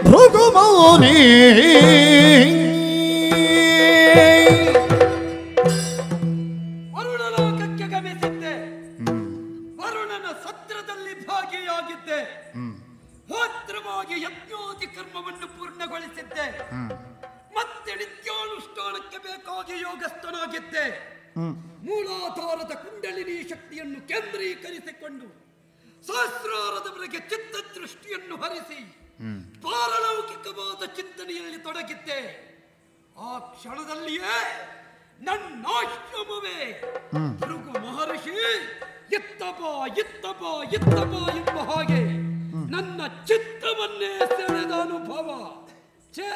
ಭೃಗುಮೌನಿ ವರುಣಲೋಕಕ್ಕೆ ಗಮಿಸಿದ್ದೆ. ವರುಣನ ಸತ್ರದಲ್ಲಿ ಭಾಗಿಯಾಗಿದ್ದೆ. ಹೋತ್ರವಾಗಿ ಯಜ್ಞೋತಿ ಕರ್ಮವನ್ನು ಪೂರ್ಣಗೊಳಿಸಿದ್ದೆ. ಮತ್ತೆ ನಿತ್ಯಾನುಷ್ಠಾನಕ್ಕೆ ಬೇಕಾಗಿ ಯೋಗಸ್ಥನಾಗಿದ್ದೆ. ಮೂಲಾಧಾರದ ಕುಂಡಲಿನಿ ಶಕ್ತಿಯನ್ನು ಕೇಂದ್ರೀಕರಿಸಿಕೊಂಡು ಸಹಸ್ರಾರದವರೆಗೆ ಚಿತ್ತದೃಷ್ಟಿಯನ್ನು ಹರಿಸಿ ಪಾರಲೌಕಿಕವಾದ ಚಿಂತನೆಯಲ್ಲಿ ತೊಡಗಿದ್ದೆ. ಆ ಕ್ಷಣದಲ್ಲಿಯೇ ನನ್ನಾಶ್ರಮವೇ ಭೃಗು ಮಹರ್ಷಿ ಇತ್ತಬ ಇತ್ತಬ ಇತ್ತಬ ಎಂಬ ಹಾಗೆ ನನ್ನ ಚಿತ್ತವನ್ನೇ ಸೆಳೆದ ಅನುಭವ. ಛೇ,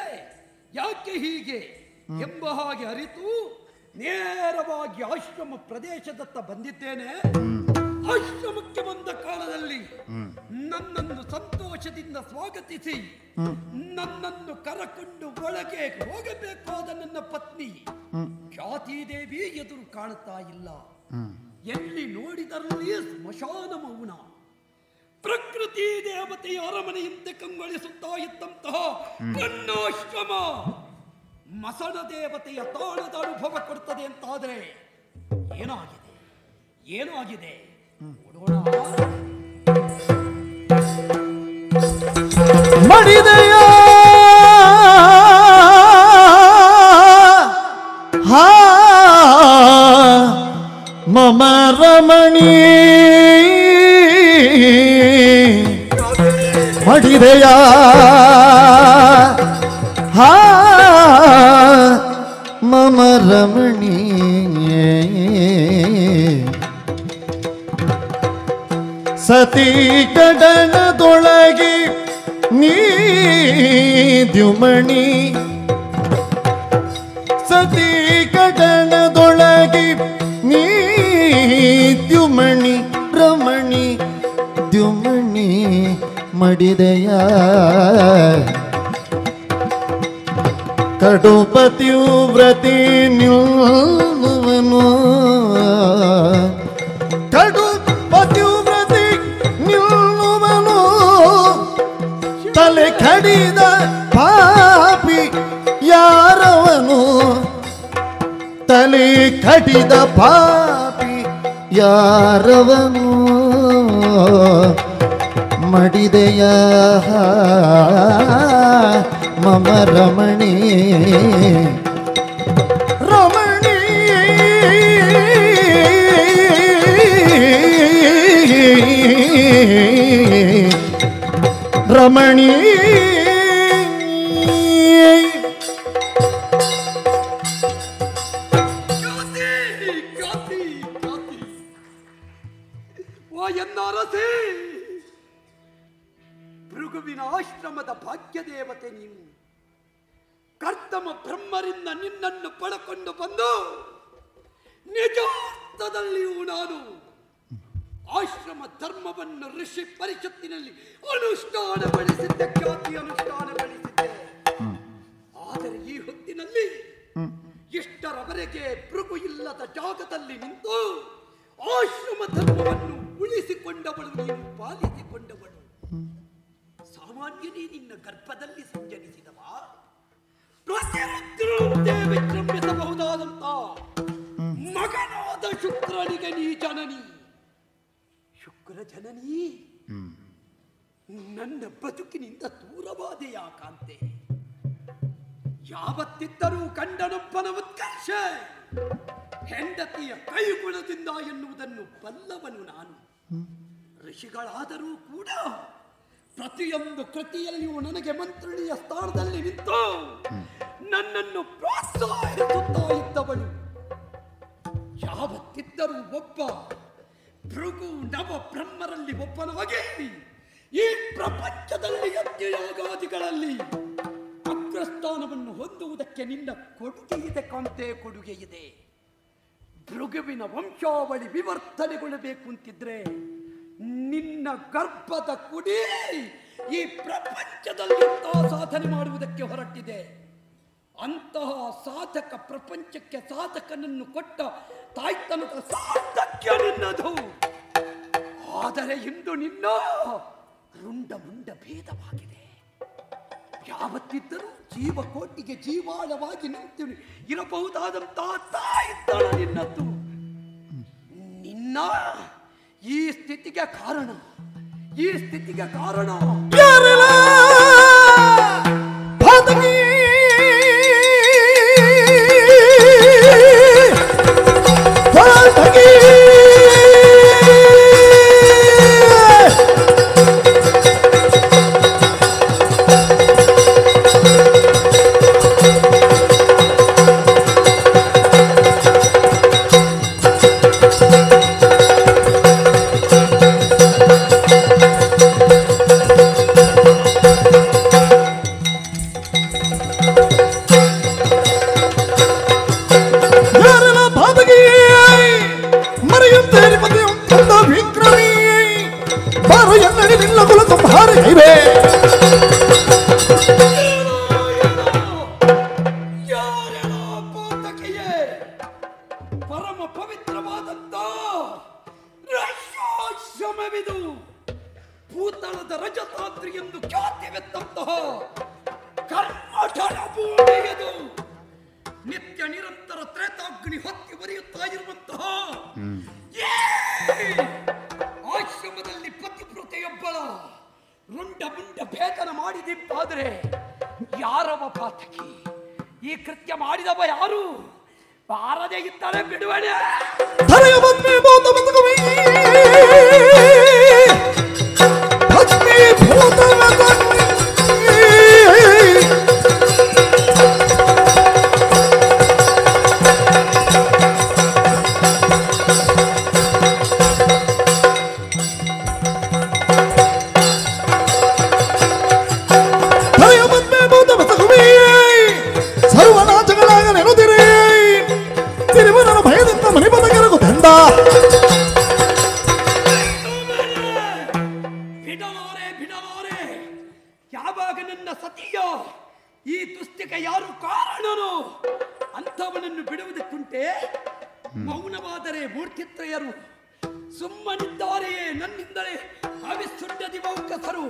ಯಾಕೆ ಹೀಗೆ ಎಂಬ ಹಾಗೆ ಅರಿತು ನೇರವಾಗಿ ಆಶ್ರಮ ಪ್ರದೇಶದತ್ತ ಬಂದಿದ್ದೇನೆ. ಆಶ್ರಮಕ್ಕೆ ಬಂದ ಕಾಲದಲ್ಲಿ ನನ್ನನ್ನು ಸಂತೋಷದಿಂದ ಸ್ವಾಗತಿಸಿ ನನ್ನನ್ನು ಕರಕೊಂಡು ಒಳಗೆ ಹೋಗಬೇಕಾದ ನನ್ನ ಪತ್ನಿ ಖ್ಯಾತಿದೇವಿ ಎದುರು ಕಾಣುತ್ತಾ ಇಲ್ಲ. ಎಲ್ಲಿ ನೋಡಿದರಲ್ಲಿ ಸ್ಮಶಾನ ಮೌನ. ಪ್ರಕೃತಿ ದೇವತೆಯ ಅರಮನೆಯಂತೆ ಕಂಗೊಳಿಸುತ್ತಾ ಇದ್ದಂತಹ ಕಣ್ಣಾಶ್ರಮ ಮಸಣ ದೇವತೆಯ ತಾಣದ ಅನುಭವ ಕೊಡುತ್ತದೆ ಅಂತಾದರೆ ಏನಾಗಿದೆ ಏನಾಗಿದೆ ನೋಡೋಣ. ಮಡಿದೆಯ ಹಾ ಮಮ ರಮಣಿ ಮಡಿದೆಯ ಹಾ ಮಮ ರಮಣಿ ಸತಿ ಕಡನದೊಳಗೆ ನೀದ್ಯುಮಣಿ ಸತಿ ಕಡನದೊಳಗೆ ನೀದ್ಯುಮಣಿ ರಮಣಿ ದ್ಯುಮಣಿ ಮಡಿದೆಯ ಕಡುಪತಿಯು ವ್ರತಿ ನಿಲ್ಲುವನು ಕಡುಪತಿಯು ವ್ರತಿ ನಿಲ್ಲುವನು ತಲೆ ಕಡಿದ ಪಾಪಿ ಯಾರವನು ತಲೆ ಕಡಿದ ಪಾಪಿ ಯಾರವನು ಮಡಿದೆಯ ಮಮ ರಮಣಿ ರಮಣಿ ರಮಣಿ ಭೃಗುವಿನ ಆಶ್ರಮದ ಭಾಗ್ಯ ದೇವತೆ ನೀನು. ಕರ್ತಮ ಬ್ರಹ್ಮರಿಂದ ನಿನ್ನನ್ನು ಪಡಕೊಂಡು ಬಂದು ನಿಜಾರ್ಥದಲ್ಲಿಯೂ ನಾನು ಆಶ್ರಮ ಧರ್ಮವನ್ನು ಋಷಿ ಪರಿಷತ್ತಿನಲ್ಲಿ ಅನುಷ್ಠಾನಗೊಳಿಸಿದ್ದೆ, ಖ್ಯಾತಿ ಅನುಷ್ಠಾನಗೊಳಿಸಿದ್ದೆ. ಆದರೆ ಈ ಹೊತ್ತಿನಲ್ಲಿ ಇಷ್ಟರವರೆಗೆ ಭೃಗು ಇಲ್ಲದ ಜಾಗದಲ್ಲಿ ನಿಂತು ಆಶ್ರಮ ಧರ್ಮವನ್ನು ಉಳಿಸಿಕೊಂಡವಳು ನೀನು, ಪಾಲಿಸಿಕೊಂಡವಳು. ಸಾಮಾನ್ಯನೇ ನಿನ್ನ ಗರ್ಭದಲ್ಲಿ ಸಂಜನಿಸಿದವ ವಿಕ್ರಮಿಸಬಹುದಾದಂತ ಮಗನಾದ ಶುಕ್ರನಿಗೆ ನೀ ಜನನಿ. ಶುಕ್ರ ಜನನಿ ನನ್ನ ಬದುಕಿನಿಂದ ದೂರವಾದೆಯ ಕಾಂತೆ. ಯಾವತ್ತಿದ್ದರೂ ಕಂಡನೊಬ್ಬನ ಉತ್ಕರ್ಷ ಹೆಂಡತಿಯ ಕೈಗುಣದಿಂದ ಎನ್ನುವುದನ್ನು ಬಲ್ಲವನು ನಾನು. ಋಷಿಗಳಾದರೂ ಕೂಡ ಪ್ರತಿಯೊಂದು ಕೃತಿಯಲ್ಲಿಯೂ ನನಗೆ ಮಂತ್ರಿಣಿಯ ಸ್ಥಾನದಲ್ಲಿ ನಿಂತು ನನ್ನನ್ನು ಪ್ರೋತ್ಸಾಹಿಸುತ್ತಾ ಇದ್ದವಳು. ಯಾವತ್ತಿದ್ದರೂ ಒಬ್ಬ ಭೃಗು ನವ ಬ್ರಹ್ಮರಲ್ಲಿ ಒಬ್ಬನಾಗಿ ಈ ಪ್ರಪಂಚದಲ್ಲಿ ಯಜ್ಞಯಾಗಾದಿಗಳಲ್ಲಿ ಅಗ್ರಸ್ಥಾನವನ್ನು ಹೊಂದುವುದಕ್ಕೆ ನಿನ್ನ ಕೊಡುಗೆ ಇದೆ ಕಾಂತೆ, ಕೊಡುಗೆ ಇದೆ. ಭೃಗುವಿನ ವಂಶಾವಳಿ ವಿವರ್ತನೆಗೊಳ್ಳಬೇಕು ಅಂತಿದ್ರೆ ನಿನ್ನ ಗರ್ಭದ ಕುಡಿ ಈ ಪ್ರಪಂಚದಲ್ಲಿ ಸಾಧನೆ ಮಾಡುವುದಕ್ಕೆ ಹೊರಟಿದೆ. ಅಂತಹ ಸಾಧಕ ಪ್ರಪಂಚಕ್ಕೆ ಸಾಧಕನನ್ನು ಕೊಟ್ಟ ತಾಯ್ತನದ ಸಾರ್ಥಕ್ಯ ನಿನ್ನದು. ಆದರೆ ಇಂದು ನಿನ್ನ ರುಂಡ ಮುಂಡ ಭೇದವಾಗಿದೆ. ಯಾವತ್ತಿದ್ದರೂ ಜೀವಕೋಟಿಗೆ ಜೀವಾಳವಾಗಿ ನಿಂತು ಇರಬಹುದಾದಂತಹ ತಾಯಿದ್ದಳು ನಿನ್ನದ್ದು. ನಿನ್ನ ಈ ಸ್ಥಿತಿಗೆ ಕಾರಣ ಪರಮ ಪವಿತ್ರವಾದಂತ ರಹಸ್ಯವಿದು. ಭೂತಳದ ರಜತಾದ್ರಿ ಎಂದು ಖ್ಯಾತಿವೆತ್ತಂತಹ ಕರ್ಮಠಳ ಭೂಮಿಯದು. ನಿತ್ಯ ನಿರಂತರ ತ್ರೇತಾಗ್ನಿ ಹೊತ್ತಿ ಬರೆಯುತ್ತಾ ಇರುವಂತಹ ಆಶ್ರಮದಲ್ಲಿ ಪತಿವ್ರತೆಯೊಬ್ಬಳ ರುಂಡ ಮುಂಡ ಭೇದನ ಮಾಡಿದಿಪ್ಪಾದರೆ ಯಾರವ ಪಾತಕಿ? ಈ ಕೃತ್ಯ ಮಾಡಿದವ ಯಾರು? ಬಾರದೆ ಇದ್ದಾರೆ ಬಿಡುವಡೆ. ಯಾವಾಗ ನನ್ನ ಸತಿಯ ಈ ದುಸ್ಥಿತಿಗೆ ಯಾರು ಕಾರಣನು ಅಂಥವನನ್ನು ಬಿಡುವುದಕ್ಕುಂಟೆ? ಮೌನವಾದರೆ ಮೂರ್ತಿತ್ರಯರು, ಸುಮ್ಮನಿದ್ದಾರೆಯೇ ನನ್ನಿಂದಲೇ ಅವಿಸುಡ್ಡದಿ ಮೌಕಸರು.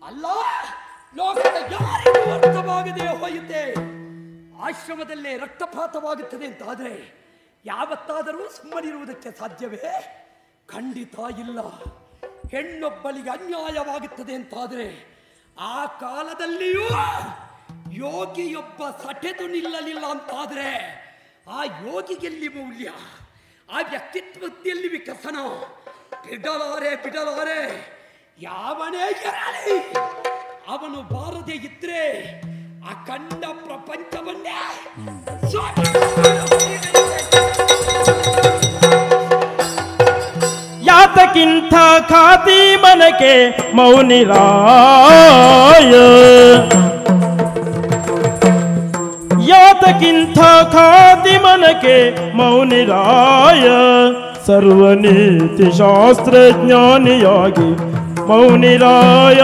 ಅಲ್ಲ, ಲೋಕದ ಯಾರಿಗೂ ಅರ್ಥವಾಗದೆ ಹೋಯುತ್ತೆ. ಆಶ್ರಮದಲ್ಲೇ ರಕ್ತಪಾತವಾಗುತ್ತದೆ ಅಂತಾದರೆ ಯಾವತ್ತಾದರೂ ಸುಮ್ಮನಿರುವುದಕ್ಕೆ ಸಾಧ್ಯವೇ? ಖಂಡಿತ ಇಲ್ಲ. ಹೆಣ್ಣೊಬ್ಬಳಿಗೆ ಅನ್ಯಾಯವಾಗುತ್ತದೆ ಅಂತಾದರೆ ಆ ಕಾಲದಲ್ಲಿಯೂ ಯೋಗಿಯೊಬ್ಬ ಸಟೆದು ನಿಲ್ಲಲಿಲ್ಲ ಅಂತಾದರೆ ಆ ಯೋಗಿಗೆಲ್ಲಿ ಮೌಲ್ಯ? ಆ ವ್ಯಕ್ತಿತ್ವದಲ್ಲಿ ವಿಕಸನ? ಬಿಡಲಾರೆ. ಯಾವನೇ ಇರಲಿ, ಅವನು ಬಾರದೆ ಇದ್ರೆ ಅಖಂಡ ಪ್ರಪಂಚವನ್ನೇ ಯಾತಕ್ಕಿಂತ ಖಾತಿ ಮನಕೆ ಮೌನಿರಾಯ, ಯಾತಕ್ಕಿಂತ ಖಾತಿ ಮನಕೆ ಮೌನಿರಾಯ, ಸರ್ವನೀತಿ ಶಾಸ್ತ್ರಜ್ಞಾನಿಯಾಗಿ ಮೌನಿರಾಯ.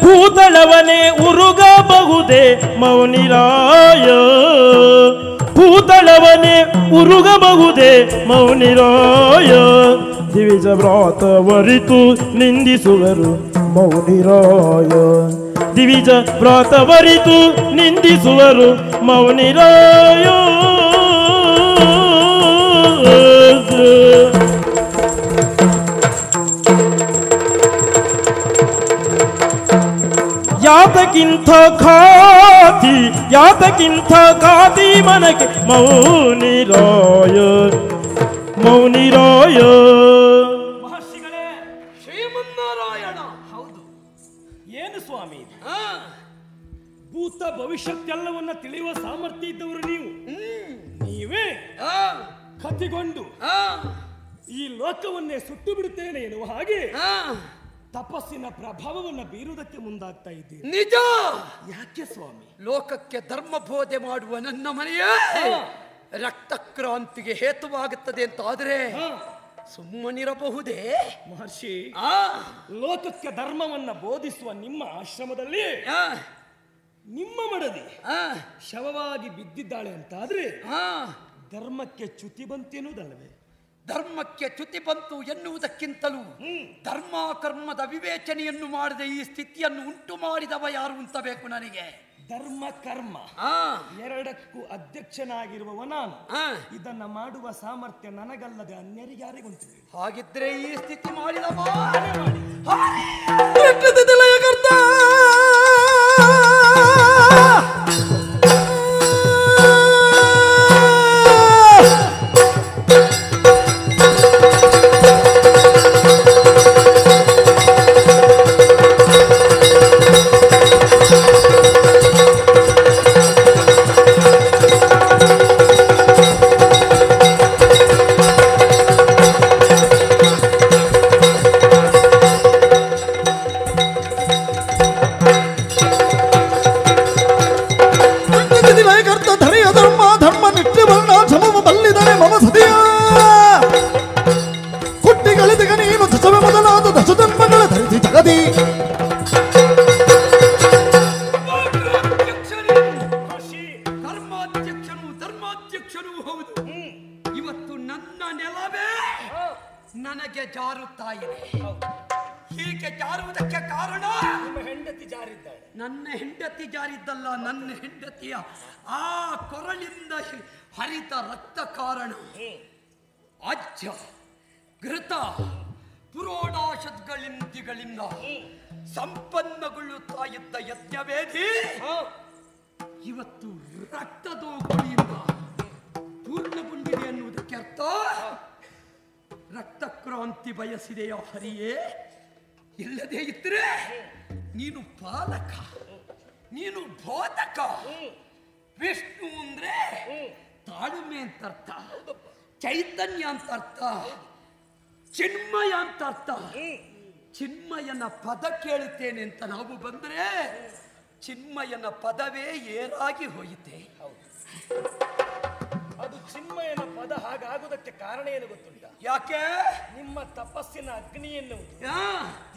ಭೂತಳವನೇ ಉರುಗಬಹುದೇ ಮೌನಿರಾಯ, ಭೂತಳವನೇ ಉರುಗಬಹುದೇ ಮೌನಿರಾಯ. ದಿವಿಜ ವ್ರಾತವರಿತು ನಿಂದಿಸುವರು ಮೌನಿರಾಯ, ದಿವಿಜ ವ್ರಾತವರಿತು ನಿಂದಿಸುವರು ಮೌನಿರಾಯ. ಯಾತಕ್ಕಿಂತ ಖಾತಿ ಮನಕ್ಕೆ ಮೌನಿರಾಯ, ಮೌನಿರಾಯ. ಮಹರ್ಷಿಗಳೇ, ಶ್ರೀಮನ್ನಾರಾಯಣ. ಹೌದು, ಏನು ಸ್ವಾಮಿ, ಭೂತ ಭವಿಷ್ಯಕ್ಕೆಲ್ಲವನ್ನ ತಿಳಿಯುವ ಸಾಮರ್ಥ್ಯ ಇದ್ದವರು ನೀವು. ನೀವೇ ಕತ್ತಿಗೊಂಡು ಈ ಲೋಕವನ್ನೇ ಸುಟ್ಟು ಬಿಡುತ್ತೇನೆ ಎನ್ನುವ ಹಾಗೆ ತಪಸ್ಸಿನ ಪ್ರಭಾವವನ್ನು ಬೀರುವುದಕ್ಕೆ ಮುಂದಾಗ್ತಾ ಇದ್ದೀರಿ. ನಿಜ. ಯಾಕೆ ಸ್ವಾಮಿ? ಲೋಕಕ್ಕೆ ಧರ್ಮ ಬೋಧೆ ಮಾಡುವ ನನ್ನ ಮನೆಯೇ ರಕ್ತಕ್ರಾಂತಿಗೆ ಹೇತುವಾಗುತ್ತದೆ ಅಂತ ಆದರೆ ಸುಮ್ಮನಿರಬಹುದೇ? ಮಹರ್ಷಿ, ಲೋಕಕ್ಕೆ ಧರ್ಮವನ್ನ ಬೋಧಿಸುವ ನಿಮ್ಮ ಆಶ್ರಮದಲ್ಲಿ ನಿಮ್ಮ ಮಡದಿ ಶವವಾಗಿ ಬಿದ್ದಿದ್ದಾಳೆ ಅಂತಾದ್ರೆ ಧರ್ಮಕ್ಕೆ ಚ್ಯುತಿ ಬಂತೆನ್ನುವುದಲ್ಲವೇ? ಧರ್ಮಕ್ಕೆ ಚ್ಯುತಿ ಬಂತು ಎನ್ನುವುದಕ್ಕಿಂತಲೂ ಧರ್ಮ ಕರ್ಮದ ವಿವೇಚನೆಯನ್ನು ಮಾಡದೆ ಈ ಸ್ಥಿತಿಯನ್ನು ಉಂಟು ಮಾಡಿದವ ಯಾರು ಅಂತ ಬೇಕು ನನಗೆ. ಧರ್ಮ ಕರ್ಮ ಎರಡಕ್ಕೂ ಅಧ್ಯಕ್ಷನಾಗಿರುವವ ನಾನು. ಇದನ್ನ ಮಾಡುವ ಸಾಮರ್ಥ್ಯ ನನಗಲ್ಲದೆ ಅನ್ಯರಿಗೆ ಯಾರಿಗುಂಟು? ಹಾಗಿದ್ರೆ ಈ ಸ್ಥಿತಿ ಮಾಡಿದವ ಧರ್ಮಾಧ್ಯಕ್ಷನೂ ಹೌದು. ಇವತ್ತು ನನ್ನ ನೆಲವೇ ನನಗೆ ಜಾರುತ್ತಾ ಇದೆ. ಹೀಗೆ ಜಾರುವುದಕ್ಕೆ ಕಾರಣ ಹೆಂಡತಿ ಜಾರಿದ್ದಾಳೆ. ನನ್ನ ಹೆಂಡತಿ ಜಾರಿದ್ದಲ್ಲ, ನನ್ನ ಹೆಂಡತಿಯ ಆ ಕೊರಳಿಂದ ಹರಿತ ರಕ್ತ ಕಾರಣ. ಅಜ್ಜ ಘೃತ ಪುರೋಡಾಷದ್ಗಳಿಂದ ಸಂಪನ್ನಗೊಳ್ಳುತ್ತಾ ಇದ್ದ ಯಜ್ಞವೇದಿ ಇವತ್ತು ರಕ್ತದೋಗುಳಿಯಿಂದ ಪೂರ್ಣಗೊಂಡಿದೆ ಅನ್ನುವುದಕ್ಕೆ ಅರ್ಥ ರಕ್ತ ಕ್ರಾಂತಿ ಬಯಸಿದೆಯೋ ಹರಿಯೇ? ಇಲ್ಲದೆ ಇದ್ರೆ ನೀನು ಪಾಲಕ, ನೀನು ಬೋಧಕ. ವಿಷ್ಣು ಅಂದ್ರೆ ತಾಳ್ಮೆ ಅಂತ ಅರ್ಥ, ಚೈತನ್ಯ ಅಂತ ಅರ್ಥ, ಚಿನ್ಮಯ ಅಂತ ಅರ್ಥ. ಚಿನ್ಮಯನ ಪದ ಕೇಳುತ್ತೇನೆ ಅಂತ ನಾವು ಬಂದ್ರೆ ಚಿನ್ಮಯನ ಪದವೇ ಏರಾಗಿ ಹೋಯಿತೆ. ಅದು ಚಿನ್ಮಯನ ಪದ ಹಾಗಾಗುವುದಕ್ಕೆ ಕಾರಣ ಏನು ಗೊತ್ತುಂಟ? ಯಾಕೆ? ನಿಮ್ಮ ತಪಸ್ಸಿನ ಅಗ್ನಿ ಎನ್ನುವುದು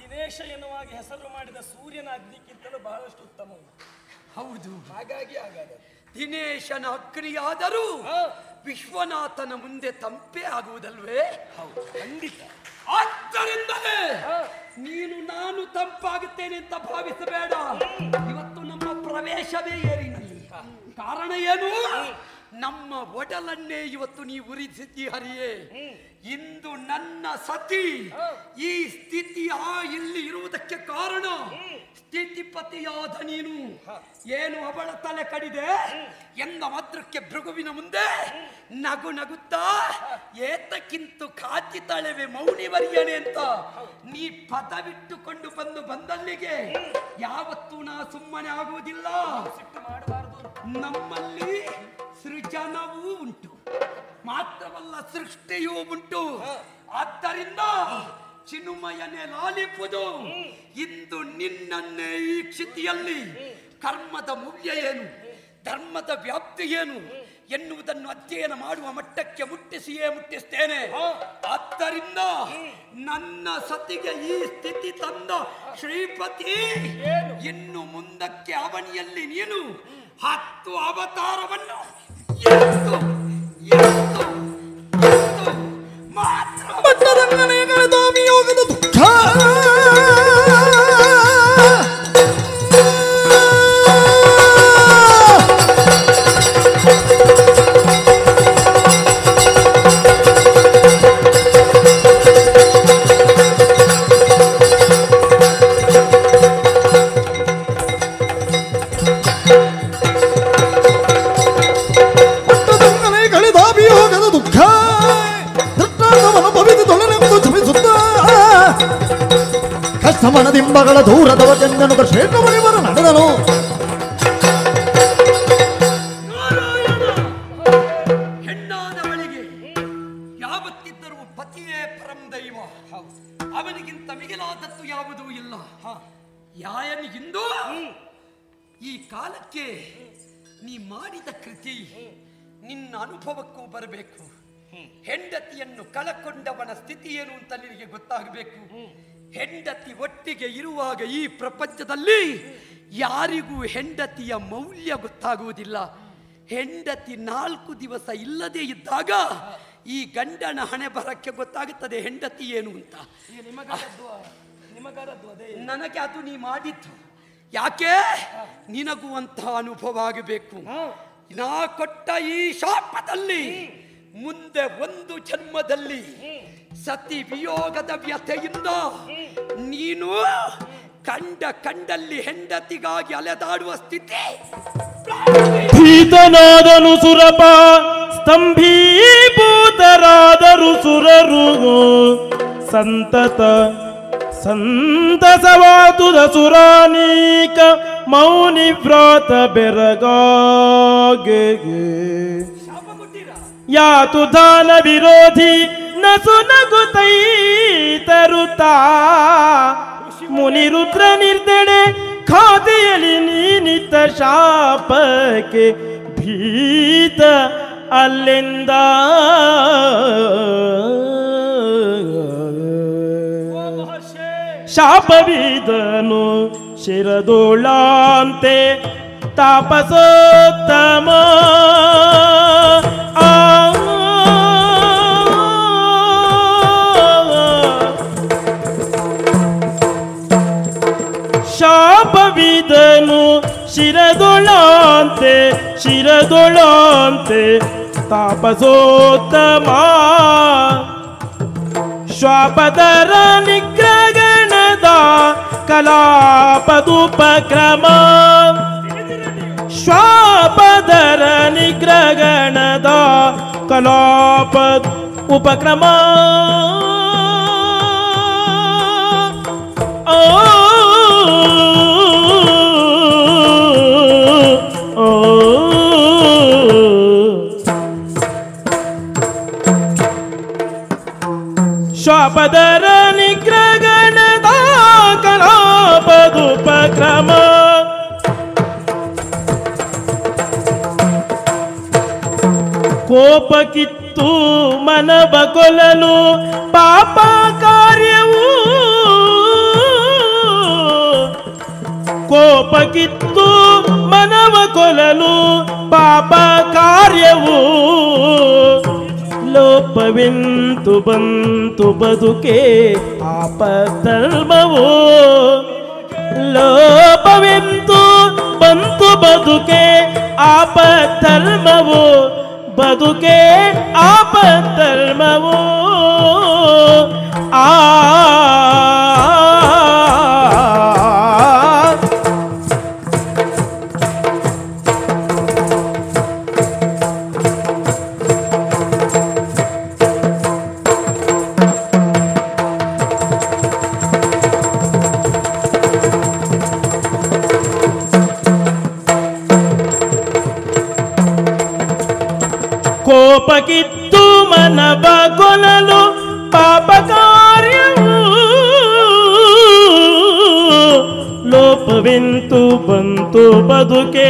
ದಿನೇಶ ಎನ್ನುವಾಗಿ ಹೆಸರು ಮಾಡಿದ ಸೂರ್ಯನ ಅಗ್ನಿಗಿಂತಲೂ ಬಹಳಷ್ಟು ಉತ್ತಮ. ಹೌದು, ಹಾಗಾಗಿ ದಿನೇಶನ ಅಗ್ನಿಯಾದರೂ ವಿಶ್ವನಾಥನ ಮುಂದೆ ತಂಪೆ ಆಗುವುದಲ್ವೇ? ಖಂಡಿತ. ಆದ್ದರಿಂದಲೇ ನೀನು ನಾನು ತಂಪಾಗುತ್ತೇನೆ ಅಂತ ಭಾವಿಸಬೇಡ. ಇವತ್ತು ನಮ್ಮ ಪ್ರವೇಶವೇ ಏರಿನಲ್ಲಿ. ಕಾರಣ ಏನು? ನಮ್ಮ ಒಡಲನ್ನೇ ಇವತ್ತು ನೀವು ಉರಿಸಿದ್ದಿ ಹರಿಯೇ. ಇಂದು ನನ್ನ ಸತಿ ಈ ಸ್ಥಿತಿ ಇಲ್ಲಿ ಇರುವುದಕ್ಕೆ ಕಾರಣ ಸ್ಥಿತಿಪತಿಯಾದ ನೀನು. ಏನು ಅವಳ ತಲೆ ಕಡಿದೆ ಎಂದ ಮಾತ್ರಕ್ಕೆ ಭೃಗುವಿನ ಮುಂದೆ ನಗು ನಗುತ್ತಾ ಏತಕ್ಕಿಂತ ಕಾಚಿತಾಳೆವೆ ಮೌನಿವರ್ಯಣೆ ಅಂತ ನೀ ಪದವಿಟ್ಟುಕೊಂಡು ಬಂದಲ್ಲಿಗೆ ಯಾವತ್ತೂ ನಾ ಸುಮ್ಮನೆ ಆಗುವುದಿಲ್ಲ. ನಮ್ಮಲ್ಲಿ ಸೃಜನವೂ ಉಂಟು, ಮಾತ್ರವಲ್ಲ ಸೃಷ್ಟಿಯೂ ಉಂಟು. ಆದ್ದರಿಂದ ಚಿನ್ಮಯನೇ ಲಾಲಿಪುದು. ಇಂದು ನಿನ್ನನ್ನೇ ಈ ಕ್ಷಿತಿಯಲ್ಲಿ ಕರ್ಮದ ಮೂಲ್ಯ ಏನು, ಧರ್ಮದ ವ್ಯಾಪ್ತಿ ಏನು ಎನ್ನುವುದನ್ನು ಅಧ್ಯಯನ ಮಾಡುವ ಮಟ್ಟಕ್ಕೆ ಮುಟ್ಟಿಸ್ತೇನೆ. ಆದ್ದರಿಂದ ನನ್ನ ಸತಿಗೆ ಈ ಸ್ಥಿತಿ ತಂದ ಶ್ರೀಪತಿ, ಇನ್ನು ಮುಂದಕ್ಕೆ ಅವನಿಯಲ್ಲಿ ನೀನು 10 ಅವತಾರವನ್ನು ಮಾತ್ರ ಯೋಗದ ದುಃಖ ಮನದಿಂಬಗಳ ದೂರದವ ಚಂದನು ಶ್ರೇಷ್ಠವರಿವರು ನಡೆದನು. ಹೆಣ್ಣಾದವಳಿಗೆ ಯಾವತ್ತಿದ್ದರೂ ಪತಿಯೇ ಪರಂ ದೈವ. ಅವನಿಗಿಂತ ಮಿಗಿಲಾದದ್ದು ಯಾವುದೂ ಇಲ್ಲ. ಯಾಯನಿಗಿಂದು ಈ ಕಾಲಕ್ಕೆ ನೀ ಮಾಡಿದ ಕೃತಿ ನಿನ್ನ ಅನುಭವಕ್ಕೂ ಬರಬೇಕು. ಹೆಂಡತಿಯನ್ನು ಕಳಕೊಂಡವನ ಸ್ಥಿತಿ ಏನು ಅಂತ ನಿನಗೆ ಗೊತ್ತಾಗಬೇಕು. ಹೆಂಡತಿ ಒಟ್ಟಿಗೆ ಇರುವಾಗ ಈ ಪ್ರಪಂಚದಲ್ಲಿ ಯಾರಿಗೂ ಹೆಂಡತಿಯ ಮೌಲ್ಯ ಗೊತ್ತಾಗುವುದಿಲ್ಲ. ಹೆಂಡತಿ 4 ದಿವಸ ಇಲ್ಲದೆ ಇದ್ದಾಗ ಈ ಗಂಡನ ಹಣೆ ಬರಕ್ಕೆ ಗೊತ್ತಾಗುತ್ತದೆ ಹೆಂಡತಿ ಏನು ಅಂತ. ನನಗೆ ಅದು ನೀ ಮಾಡಿದ್ದು ಯಾಕೆ? ನಿನಗುವಂತಹ ಅನುಭವ ಆಗಬೇಕು. ನಾ ಕೊಟ್ಟ ಈ ಶಾಪದಲ್ಲಿ ಮುಂದೆ ಒಂದು ಜನ್ಮದಲ್ಲಿ ಸತಿ ವಿಯೋಗದ ವ್ಯಥೆಯಿಂದ ನೀನು ಕಂಡಲ್ಲಿ ಹೆಂಡತಿಗಾಗಿ ಅಲೆದಾಡುವ ಸ್ಥಿತಿ. ಭೀತನಾದನು ಸುರಪ, ಸ್ತಂಭೀಭೂತರಾದರು ಸುರರು. ಸಂತಸವಾದುದ ಸುರಾನೀಕ ಮೌನಿ ವ್ರಾತ ಬೆರಗಾಗೆ. ಯಾತು ದಾನ ವಿರೋಧಿ ನಸು ನಗುತೈ ತರುತ್ತಾ ಮುನಿರುದ್ರ ನಿರ್ದಡೆ ಖಾತೆಯಲ್ಲಿ ನೀನಿತ ಶಾಪಕ್ಕೆ ಭೀತ ಅಲ್ಲೆಂದ. ಶಾಪವಿದನು ಶಿರದೋಳಾಂತೆ ತಾಪಸೋತ್ತಮ. ಶಾಪವಿದನು ಶಿರದೊಳಾಂತೆ ತಾಪಸೋತ್ತಮ. ಶ್ವಾಪದರ ನಿಗ್ರಹಣದ ಕಲಾಪದುಪಕ್ರಮ. ಶ್ವಾಪದರ ನಿಗ್ರಹಣದ ಕಲಾಪ ಉಪಕ್ರಮ. ಶ್ವಾಪದರ ನಿಗ್ರಹಣದ ಕಲಾಪದುಪಕ್ರಮ. ಕೋಪ ಕಿತ್ತು ಮನವ ಕೊಲ್ಲಲು ಪಾಪ ಕಾರ್ಯವು. ಕೋಪ ಕಿತ್ತು ಮನವ ಕೊಲ್ಲಲು ಪಾಪ ಕಾರ್ಯವು. ಲೋಪವೆಂತು ಬಂತು ಬದುಕೆ ಆಪಧರ್ಮವು. ಲೋಪವೆಂತು ಬಂತು ಬದುಕೆ ಆಪಧರ್ಮವು. ಬದುಕೆ ಆಪಧರ್ಮವು. ಆ ಕೋಪ ಕಿತ್ತು ಮನವ ಕೊಲ್ಲಲು ಪಾಪ ಕಾರ್ಯವು. ಲೋಪವೆಂತು ಬಂತು ಬದುಕೆ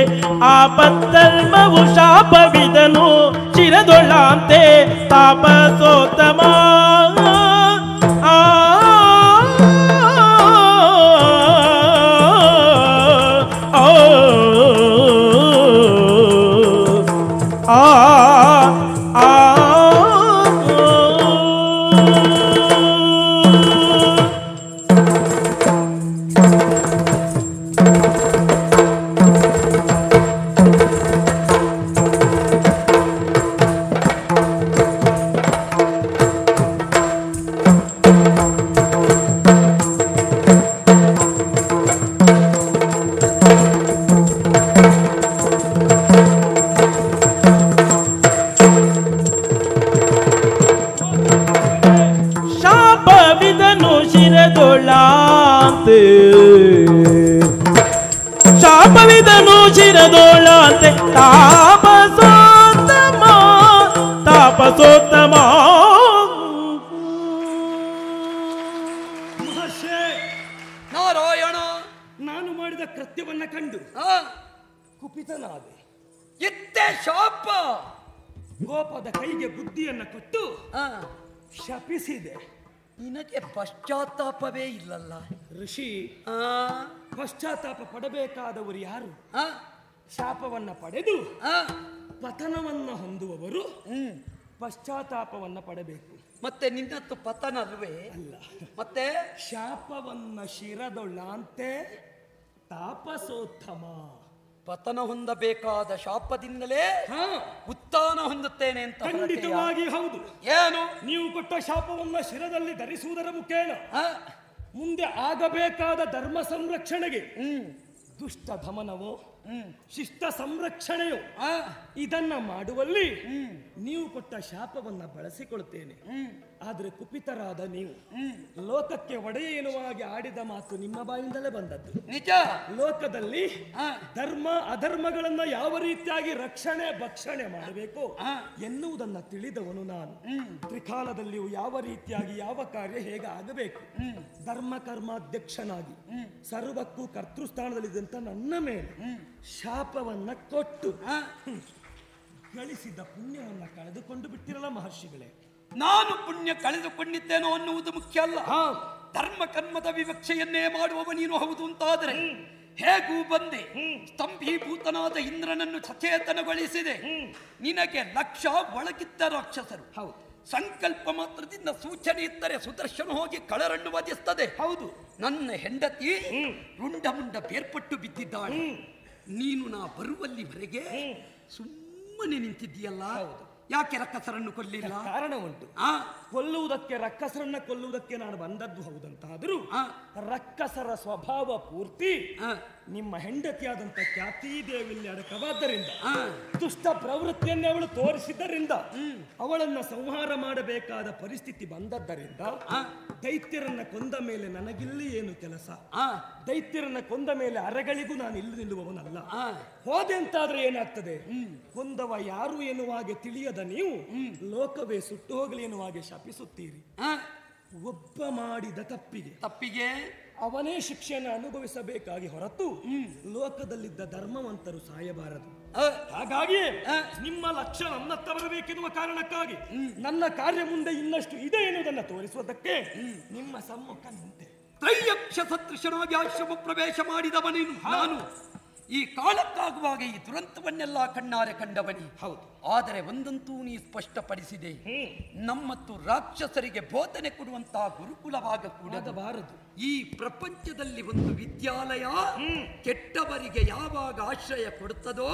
ಆಪಧರ್ಮವು. ಶಾಪವಿದನು ಶಿರದೊಳಾಂತೆ ತಾಪಸೋತ್ತಮ. ಶಾಪವಿದನು ಶಿರದೋಳಾಂತೆ ತಾಪಸೋತ್ತಮ. ತಾಪಸೋತ್ತಮ. ನಾರಾಯಣ, ನಾನು ಮಾಡಿದ ಕೃತ್ಯವನ್ನ ಕಂಡು ಕುಪಿತನಾದೆ. ಇತ್ತೆ ಶಾಪ. ಗೋಪದ ಕೈಗೆ ಬುದ್ಧಿಯನ್ನ ಕೊಟ್ಟು ಶಪಿಸಿದೆ. ನಿನಗೆ ಪಶ್ಚಾತ್ತಾಪವೇ ಇಲ್ಲಲ್ಲ ಋಷಿ. ಆ ಪಶ್ಚಾತ್ತಾಪ ಪಡಬೇಕಾದವರು ಯಾರು? ಶಾಪವನ್ನ ಪಡೆದು ಆ, ಪತನವನ್ನ ಹೊಂದುವವರು ಪಶ್ಚಾತ್ತಾಪವನ್ನ ಪಡಬೇಕು. ಮತ್ತೆ ನಿನ್ನತ್ತು ಪತನ ಅಲ್ವೇ? ಅಲ್ಲ, ಮತ್ತೆ ಶಾಪವನ್ನ ಶಿರದೊಳ್ಳಂತೆ ತಾಪಸೋತ್ತಮ. ಪತನ ಹೊಂದಬೇಕಾದ ಶಾಪದಿಂದಲೇ ಹಾ, ಉತ್ಥಾನ ಹೊಂದುತ್ತೇನೆ ಅಂತ ಹೊರಟೆಯಾ? ಖಂಡಿತವಾಗಿ ಹೌದು. ಏನು? ನೀವು ಕೊಟ್ಟ ಶಾಪವನ್ನ ಶಿರದಲ್ಲಿ ಧರಿಸುವುದರ ಮುಖೇನ ಆ, ಮುಂದೆ ಆಗಬೇಕಾದ ಧರ್ಮ ಸಂರಕ್ಷಣೆಗೆ ದುಷ್ಟ ದಮನವೋ ಶಿಷ್ಟ ಸಂರಕ್ಷಣೆಯೋ ಇದನ್ನ ಮಾಡುವಲ್ಲಿ ನೀವು ಕೊಟ್ಟ ಶಾಪವನ್ನ ಬಳಸಿಕೊಳ್ತೇನೆ. ಆದ್ರೆ ಕುಪಿತರಾದ ನೀವು ಲೋಕಕ್ಕೆ ಒಡೆಯ ಎನ್ನುವಾಗಿ ಆಡಿದ ಮಾತು ನಿಮ್ಮ ಬಾಯಿಂದಲೇ ಬಂದದ್ದು. ನಿಜ. ಲೋಕದಲ್ಲಿ ಧರ್ಮ ಅಧರ್ಮಗಳನ್ನ ಯಾವ ರೀತಿಯಾಗಿ ರಕ್ಷಣೆ ಭಕ್ಷಣೆ ಮಾಡಬೇಕು ಎನ್ನುವುದನ್ನ ತಿಳಿದವನು ನಾನು. ತ್ರಿಕಾಲದಲ್ಲಿಯೂ ಯಾವ ರೀತಿಯಾಗಿ ಯಾವ ಕಾರ್ಯ ಹೇಗೆ ಆಗಬೇಕು, ಧರ್ಮ ಕರ್ಮಾಧ್ಯಕ್ಷನಾಗಿ ಸರ್ವಕ್ಕೂ ಕರ್ತೃಸ್ಥಾನದಲ್ಲಿದ್ದಂತ ನನ್ನ ಮೇಲೆ ಶಾಪವನ್ನ ಕೊಟ್ಟು ಗಳಿಸಿದ ಪುಣ್ಯವನ್ನ ಕಳೆದುಕೊಂಡು ಬಿಟ್ಟಿರಲ್ಲ ಮಹರ್ಷಿಗಳೇ. ನಾನು ಪುಣ್ಯ ಕಳೆದುಕೊಂಡಿದ್ದೇನೋ ಅನ್ನುವುದು ಮುಖ್ಯ ಅಲ್ಲ. ಧರ್ಮ ಕರ್ಮದ ವಿವಕ್ಷೆಯನ್ನೇ ಮಾಡುವವ ನೀನು ಹೌದು ಅಂತಾದರೆ ಹೇಗೂ ಬಂದೆ ಸ್ತಂಭೀಭೂತನಾದ ಇಂದ್ರನನ್ನು ಸಚೇತನಗೊಳಿಸಿದೆ. ನಿನಗೆ ಲಕ್ಷ ಒಳಗಿದ್ದ ರಾಕ್ಷಸರು. ಹೌದು. ಸಂಕಲ್ಪ ಮಾತ್ರದಿಂದ ಸೂಚನೆ ಇದ್ದರೆ ಸುದರ್ಶನ ಹೋಗಿ ಕಳರನ್ನು ವಧಿಸ್ತದೆ. ಹೌದು. ನನ್ನ ಹೆಂಡತಿ ರುಂಡ ಮುಂಡ ಬೇರ್ಪಟ್ಟು ಬಿದ್ದಿದ್ದಾಳೆ. ನೀನು ನಾ ಬರುವಲ್ಲಿವರೆಗೆ ಸುಮ್ಮನೆ ನಿಂತಿದ್ದೀಯಲ್ಲ, ಯಾಕೆ ರಕ್ಕಸರನ್ನು ಕೊಲ್ಲಿಲ್ಲ? ಕಾರಣ ಉಂಟು. ಕೊಲ್ಲುವುದಕ್ಕೆ ರಕ್ಕಸರನ್ನ ಕೊಲ್ಲುವುದಕ್ಕೆ ನಾನು ಬಂದದ್ದು ಹೌದಂತಾದರೂ ರಕ್ಕಸರ ಸ್ವಭಾವ ಪೂರ್ತಿ ನಿಮ್ಮ ಹೆಂಡತಿಯಾದಂತ ಖ್ಯಾತಿದೇವಿಯಲ್ಲಿ ಅಡಕವಾದ್ದರಿಂದ ದುಷ್ಟ ಪ್ರವೃತ್ತಿಯನ್ನೇ ಅವಳು ತೋರಿಸಿದ್ದರಿಂದ ಅವಳನ್ನ ಸಂಹಾರ ಮಾಡಬೇಕಾದ ಪರಿಸ್ಥಿತಿ ಬಂದದ್ದರಿಂದ ದೈತ್ಯರನ್ನ ಕೊಂದ ಮೇಲೆ ನನಗಿಲ್ಲಿ ಏನು ಕೆಲಸ? ದೈತ್ಯರನ್ನ ಕೊಂದ ಮೇಲೆ ಅರೆಗಳಿಗೂ ನಾನು ಇಲ್ಲಿ ನಿಲ್ಲುವವನಲ್ಲ. ಹೋದೆ ಅಂತಾದ್ರೆ ಏನಾಗ್ತದೆ? ಕೊಂದವ ಯಾರು ಎನ್ನುವ ಹಾಗೆ ತಿಳಿಯದ ನೀವು ಲೋಕವೇ ಸುಟ್ಟು ಹೋಗಲಿ ಎನ್ನುವ ಹಾಗೆ ಶಪಿಸುತ್ತೀರಿ. ಒಬ್ಬ ಮಾಡಿದ ತಪ್ಪಿಗೆ ಅವನೇ ಶಿಕ್ಷೆಯನ್ನು ಅನುಭವಿಸಬೇಕಾಗಿ ಹೊರತು ಲೋಕದಲ್ಲಿದ್ದ ಧರ್ಮವಂತರು ಸಾಯಬಾರದು. ಹಾಗಾಗಿ ನಿಮ್ಮ ಲಕ್ಷ್ಯ ನನ್ನತ್ತ ಬರಬೇಕೆನ್ನುವ ಕಾರಣಕ್ಕಾಗಿ ನನ್ನ ಕಾರ್ಯ ಮುಂದೆ ಇನ್ನಷ್ಟು ಇದೆ ಎನ್ನುವುದನ್ನು ತೋರಿಸುವುದಕ್ಕೆ ನಿಮ್ಮ ಸಮ್ಮುಖ ನಿಂತೆ. ತ್ರೈಯಕ್ಷ ಸದೃಶನಾಗಿ ಆಶ್ರಮ ಪ್ರವೇಶ ಮಾಡಿದವನೇನು ನಾನು. ಈ ಕಾಲಕ್ಕಾಗುವಾಗ ಈ ದುರಂತವನ್ನೆಲ್ಲ ಕಣ್ಣಾರೆ ಕಂಡವನಿ. ಹೌದು. ಆದರೆ ಒಂದಂತೂ ನೀ ಸ್ಪಷ್ಟಪಡಿಸಿದೆ, ನಮ್ಮತ್ತು ರಾಕ್ಷಸರಿಗೆ ಬೋಧನೆ ಕೊಡುವಂತಹ ಗುರುಕುಲವಾಗಕೂಡಬಾರದು. ಈ ಪ್ರಪಂಚದಲ್ಲಿ ಒಂದು ವಿದ್ಯಾಲಯ ಕೆಟ್ಟವರಿಗೆ ಯಾವಾಗ ಆಶ್ರಯ ಕೊಡುತ್ತದೋ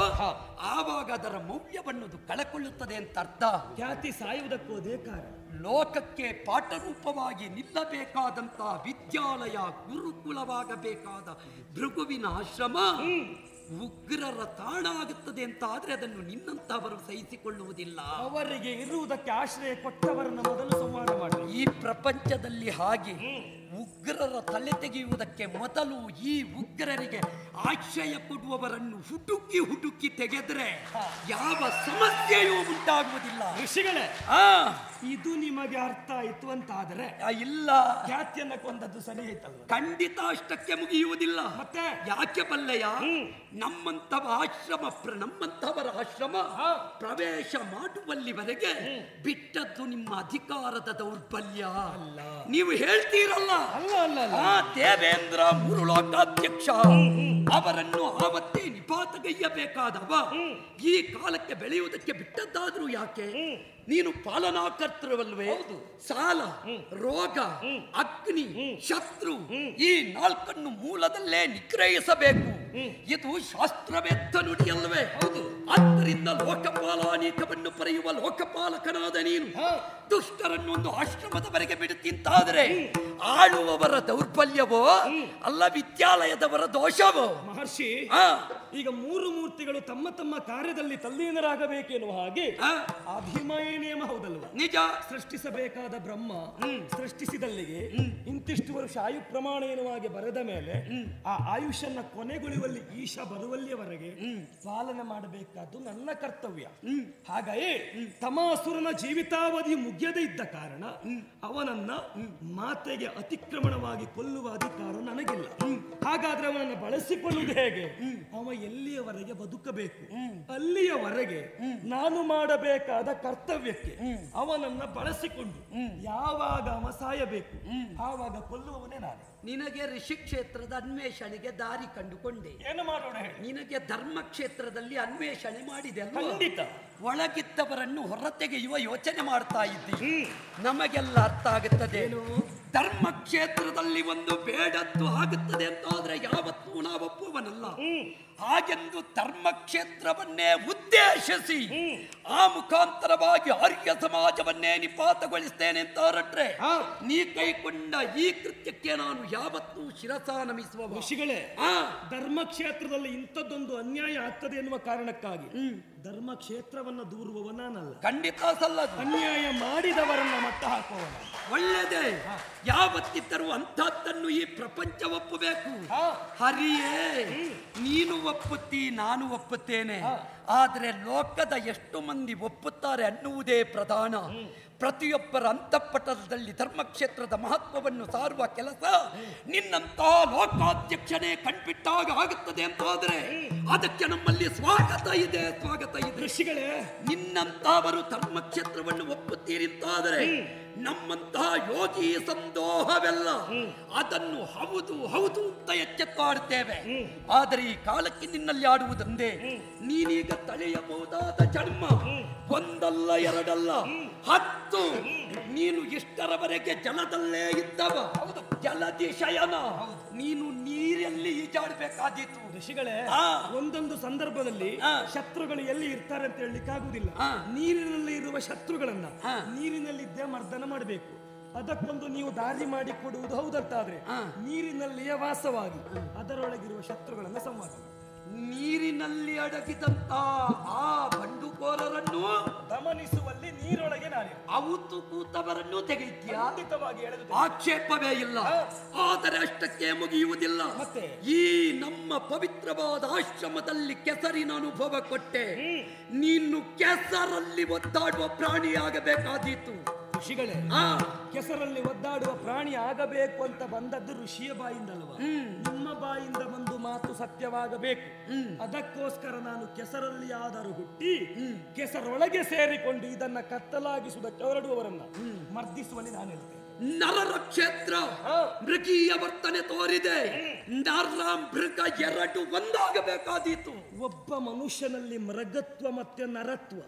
ಆವಾಗ ಅದರ ಮೌಲ್ಯವನ್ನದು ಕಳಕೊಳ್ಳುತ್ತದೆ ಅಂತ ಅರ್ಥ. ಖ್ಯಾತಿ ಸಾಯುವುದಕ್ಕೂ ಅದೇ ಕಾರಣ. ಲೋಕಕ್ಕೆ ಪಾಠರೂಪವಾಗಿ ನಿಲ್ಲಬೇಕಾದಂತಹ ವಿದ್ಯಾಲಯ ಗುರುಕುಲವಾಗಬೇಕಾದ ಭೃಗುವಿನ ಆಶ್ರಮ ಉಗ್ರರ ತಾಣ ಆಗುತ್ತದೆ ಅಂತ ಆದ್ರೆ ಅದನ್ನು ನಿನ್ನಂತಹವರು ಸಹಿಸಿಕೊಳ್ಳುವುದಿಲ್ಲ. ಅವರಿಗೆ ಇರುವುದಕ್ಕೆ ಆಶ್ರಯ ಕೊಟ್ಟವರನ್ನು ಮೊದಲು ಸಂಹಾರ ಮಾಡಿ. ಈ ಪ್ರಪಂಚದಲ್ಲಿ ಹಾಗೆ ಉಗ್ರರ ತಲೆ ತೆಗೆಯುವುದಕ್ಕೆ ಮೊದಲು ಈ ಉಗ್ರರಿಗೆ ಆಶ್ರಯ ಕೊಡುವವರನ್ನು ಹುಡುಕಿ ತೆಗೆದ್ರೆ ಯಾವ ಸಮಸ್ಯೆಯೂ ಉಂಟಾಗುವುದಿಲ್ಲ. ಋಷಿಗಳೇ, ಇದು ನಿಮಗೆ ಅರ್ಥ ಆಯ್ತು ಅಂತಾದರೆ ಇಲ್ಲ, ಖ್ಯಾತಿಯನ್ನ ಕೊಂದದ್ದು ಸರಿ ಆಯ್ತಲ್ಲ? ಖಂಡಿತ ಅಷ್ಟಕ್ಕೆ ಮುಗಿಯುವುದಿಲ್ಲ. ಮತ್ತೆ ಯಾಕೆ ಬಲ್ಲೆಯ? ನಮ್ಮಂತವರ ಆಶ್ರಮ ಪ್ರವೇಶ ಮಾಡುವಲ್ಲಿವರೆಗೆ ಬಿಟ್ಟದ್ದು ನಿಮ್ಮ ಅಧಿಕಾರದ ದೌರ್ಬಲ್ಯ ಅಲ್ಲ. ನೀವು ಹೇಳ್ತೀರಲ್ಲ, ದೇವೇಂದ್ರ ಮೂರುಲೋಕಾಧ್ಯಕ್ಷ ಅವರನ್ನು ಆವತ್ತೇ ನಿಪಾತಗೈಯಬೇಕಾದವ ಈ ಕಾಲಕ್ಕೆ ಬೆಳೆಯುವುದಕ್ಕೆ ಬಿಟ್ಟದ್ದಾದ್ರೂ ಯಾಕೆ? ನೀನು ಪಾಲನಾಕರ್ತೃವಲ್ವೇ? ಸಾಲ, ರೋಗ, ಅಗ್ನಿ, ಶತ್ರು ಈ ನಾಲ್ಕನ್ನು ಮೂಲದಲ್ಲೇ ನಿಗ್ರಹಿಸಬೇಕು. ಇದು ಶಾಸ್ತ್ರವೇತ್ತ ನುಡಿಯಲ್ವೇ? ಆದ್ದರಿಂದ ಲೋಕಪಾಲಾನೀಕವನ್ನು ಪಡೆಯುವ ಲೋಕಪಾಲಕನಾದ ನೀನು ದುಷ್ಟರನ್ನು ಒಂದು ಆಶ್ರಮದವರೆಗೆ ಬಿಡುತ್ತಿಂತಾದರೆ ಆಳುವವರ ದೌರ್ಬಲ್ಯವೋ ಅಲ್ಲ ವಿದ್ಯಾಲಯದವರ ದೋಷವೋ? ಮಹರ್ಷಿ, ಈಗ ಮೂರು ಮೂರ್ತಿಗಳು ತಮ್ಮ ತಮ್ಮ ಕಾರ್ಯದಲ್ಲಿ ತಲ್ಲೀನರಾಗಬೇಕೆನ್ನುವ ಹಾಗೆ ಅಭಿಮಯ ನಿಯಮ ಹೌದಲ್ವ? ನಿಜ. ಸೃಷ್ಟಿಸಬೇಕಾದ ಬ್ರಹ್ಮ ಸೃಷ್ಟಿಸಿದಲ್ಲಿಗೆ ಇಂತಿಷ್ಟು ವರ್ಷ ಆಯು ಪ್ರಮಾಣ ಎನ್ನುವಾಗೆ ಬರೆದ ಮೇಲೆ ಆ ಆಯುಷನ್ನ ಕೊನೆಗೊಳ್ಳುವಲ್ಲಿ ಈಶ ಬರುವಲ್ಲಿಯವರೆಗೆ ಪಾಲನೆ ಮಾಡಬೇಕಾದ್ದು ನನ್ನ ಕರ್ತವ್ಯ. ಹಾಗಾಗಿ ತಮಾಸುರನ ಜೀವಿತಾವಧಿ ಮುಗಿಯದೇ ಇದ್ದ ಕಾರಣ ಅವನನ್ನ ಮಾತೆಗೆ ಅತಿಕ್ರಮಣವಾಗಿ ಕೊಲ್ಲುವ ಅಧಿಕಾರ ನನಗಿಲ್ಲ. ಹಾಗಾದ್ರೆ ಅವನನ್ನು ಬಳಸಿಕೊಳ್ಳುವುದು ಹೇಗೆ? ಅವ ಎಲ್ಲಿಯವರೆಗೆ ಬದುಕಬೇಕು ಅಲ್ಲಿಯವರೆಗೆ ನಾನು ಮಾಡಬೇಕಾದ ಕರ್ತವ್ಯಕ್ಕೆ ಅವನನ್ನ ಬಳಸಿಕೊಂಡು ಯಾವಾಗ ಅವ ಸಾಯಬೇಕು ಆವಾಗ ಕೊಲ್ಲುವವನೇ ನಾನು. ನಿನಗೆ ಋಷಿಕ್ಷೇತ್ರದ ಅನ್ವೇಷಣೆಗೆ ದಾರಿ ಕಂಡುಕೊಂಡೆ. ಏನು ಮಾಡೋಣ ಹೇಳಿ? ನಿನಗೆ ಧರ್ಮಕ್ಷೇತ್ರದಲ್ಲಿ ಅನ್ವೇಷಣೆ ಮಾಡಿದೆ ಅಲ್ವಾ? ಖಂಡಿತ. ಒಳಗಿದ್ದವರನ್ನು ಹೊರತೆಗೆಯುವ ಯೋಚನೆ ಮಾಡ್ತಾ ಇದ್ದಿ. ನಮಗೆಲ್ಲ ಅರ್ಥ ಆಗುತ್ತದೆ. ಧರ್ಮಕ್ಷೇತ್ರದಲ್ಲಿ ಒಂದು ಬೇಡದ್ದು ಆಗುತ್ತದೆ ಅಂತಾದ್ರೆ ಯಾವತ್ತೂ ನಾವು ಒಪ್ಪುವನಲ್ಲ. ಹಾಗೆಂದು ಧರ್ಮಕ್ಷೇತ್ರವನ್ನೇ ಉದ್ದೇಶಿಸಿ ಆ ಮುಖಾಂತರವಾಗಿ ಆರ್ಯ ಸಮಾಜವನ್ನೇ ನಿಪಾತಗೊಳಿಸ್ತೇನೆ ಅಂತ ಹೊರಟ್ರೆ ನೀ ಕೈಕೊಂಡ ಈ ಕೃತ್ಯಕ್ಕೆ ನಾನು ಯಾವತ್ತೂ ಶಿರಸ ನಮಿಸುವ. ಋಷಿಗಳೇ, ಧರ್ಮಕ್ಷೇತ್ರದಲ್ಲಿ ಇಂಥದ್ದೊಂದು ಅನ್ಯಾಯ ಆಗ್ತದೆ ಎನ್ನುವ ಕಾರಣಕ್ಕಾಗಿ ಧರ್ಮಕ್ಷೇತ್ರವನ್ನ ದೂರುವವ ನಾನಲ್ಲ. ಖಂಡಿತ ಸಲ್ಲದು. ಅನ್ಯಾಯ ಮಾಡಿದವರನ್ನ ಮಟ್ಟ ಹಾಕುವವ. ಒಳ್ಳೆಯದೇ. ಯಾವತ್ತಿದ್ದರೂ ಅಂಥದ್ದನ್ನು ಈ ಪ್ರಪಂಚ ಒಪ್ಪಬೇಕು. ಹರಿಯೇ, ನೀನು ಒಪ್ಪುತ್ತಿ, ನಾನು ಒಪ್ಪುತ್ತೇನೆ. ಆದರೆ ಲೋಕದ ಎಷ್ಟು ಮಂದಿ ಒಪ್ಪುತ್ತಾರೆ ಅನ್ನುವುದೇ ಪ್ರಧಾನ. ಪ್ರತಿಯೊಬ್ಬರ ಅಂತಃಪಟಲದಲ್ಲಿ ಧರ್ಮಕ್ಷೇತ್ರದ ಮಹತ್ವವನ್ನು ಸಾರುವ ಕೆಲಸ ನಿನ್ನಂತಹ ಲೋಕಾಧ್ಯಕ್ಷನೇ ಕಣ್ಬಿಟ್ಟಾಗ ಆಗುತ್ತದೆ ಅಂತಾದರೆ ಅದಕ್ಕೆ ನಮ್ಮಲ್ಲಿ ಸ್ವಾಗತ ಇದೆ, ಸ್ವಾಗತ ಇದೆ. ಋಷಿಗಳೇ, ನಿನ್ನಂತಹವರು ಧರ್ಮಕ್ಷೇತ್ರವನ್ನು ಒಪ್ಪುತ್ತೀರಿ ಅಂತಾದರೆ ನಮ್ಮಂತಹ ಯೋಗಿ ಸಂದೋಹವೆಲ್ಲ ಅದನ್ನು ಹೌದು ಹೌದು ಅಂತ ಎಚ್ಚೆತ್ತಾಡುತ್ತೇವೆ. ಆದರೆ ಈ ಕಾಲಕ್ಕೆ ನಿನ್ನಲ್ಲಿ ಆಡುವುದಂದೇ. ನೀನೀಗ ತಳೆಯಬಹುದಾದ ಜನ್ಮ ಒಂದಲ್ಲ ಎರಡಲ್ಲ 10. ನೀನು ಇಷ್ಟರವರೆಗೆ ಜಲದಲ್ಲೇ ಇದ್ದವ. ಜಲದಿಶಯನ. ನೀನು ನೀರಲ್ಲಿ ಈಜಾಡಬೇಕಾದೀತು. ಋಷಿಗಳೇ, ಒಂದೊಂದು ಸಂದರ್ಭದಲ್ಲಿ ಶತ್ರುಗಳು ಎಲ್ಲಿ ಇರ್ತಾರೆ ಅಂತ ಹೇಳಲಿಕ್ಕಾಗುವುದಿಲ್ಲ. ನೀರಿನಲ್ಲಿ ಇರುವ ಶತ್ರುಗಳನ್ನ ನೀರಿನಲ್ಲಿದ್ದೇ ಮರ್ದನ ಮಾಡಬೇಕು. ಅದಕ್ಕೊಂದು ನೀವು ದಾರಿ ಮಾಡಿ ಕೊಡುವುದು ಹೌದಂತಾದ್ರೆ ನೀರಿನಲ್ಲಿಯೇ ವಾಸವಾಗಿ ಅದರೊಳಗಿರುವ ಶತ್ರುಗಳನ್ನ ಸಂವಾದ ಮಾಡಿ ನೀರಿನಲ್ಲಿ ಅಡಗಿದಂತ ಆ ಬಂಡುಕೋರರನ್ನು ಗಮನಿಸುವಲ್ಲಿ ನೀರೊಳಗೆ ನಾನೇ ಅವತ್ತು ಕೂತವರನ್ನು ತೆಗೆಯುತ್ತೀಯ. ಖಂಡಿತವಾಗಿ ಎಳೆದು ಆಕ್ಷೇಪವೇ ಇಲ್ಲ. ಆದರೆ ಅಷ್ಟಕ್ಕೆ ಮುಗಿಯುವುದಿಲ್ಲ. ಮತ್ತೆ ಈ ನಮ್ಮ ಪವಿತ್ರವಾದ ಆಶ್ರಮದಲ್ಲಿ ಕೆಸರಿನ ಅನುಭವ ಕೊಟ್ಟೆ. ನೀನು ಕೆಸರಲ್ಲಿ ಒದ್ದಾಡುವ ಪ್ರಾಣಿಯಾಗಬೇಕಾದೀತು. ಋಷಿಗಳೇ, ಕೆಸರಲ್ಲಿ ಒದ್ದಾಡುವ ಪ್ರಾಣಿ ಆಗಬೇಕು ಅಂತ ಬಂದದ್ದು ಋಷಿಯ ಬಾಯಿಂದಲ್ವ? ನಿಮ್ಮ ಬಾಯಿಂದ ಒಂದು ಮಾತು ಸತ್ಯವಾಗಬೇಕು. ಅದಕ್ಕೋಸ್ಕರ ನಾನು ಕೆಸರಲ್ಲಿ ಆದರೂ ಹುಟ್ಟಿ ಕೆಸರೊಳಗೆ ಸೇರಿಕೊಂಡು ಇದನ್ನ ಕತ್ತಲಾಗಿಸುವುದಕ್ಕೆ ಹೊರಡುವವರನ್ನ ಮರ್ದಿಸುವಲ್ಲಿ ನಾನು ಹೇಳ್ತೇನೆ. ನರರ ಕ್ಷೇತ್ರ ಮೃಗೀಯ ವರ್ತನೆ ತೋರಿದೆ. ನರ ಮೃಗ ಎರಡು ಒಂದಾಗಬೇಕಾದೀತು. ಒಬ್ಬ ಮನುಷ್ಯನಲ್ಲಿ ಮೃಗತ್ವ ಮತ್ತೆ ನರತ್ವ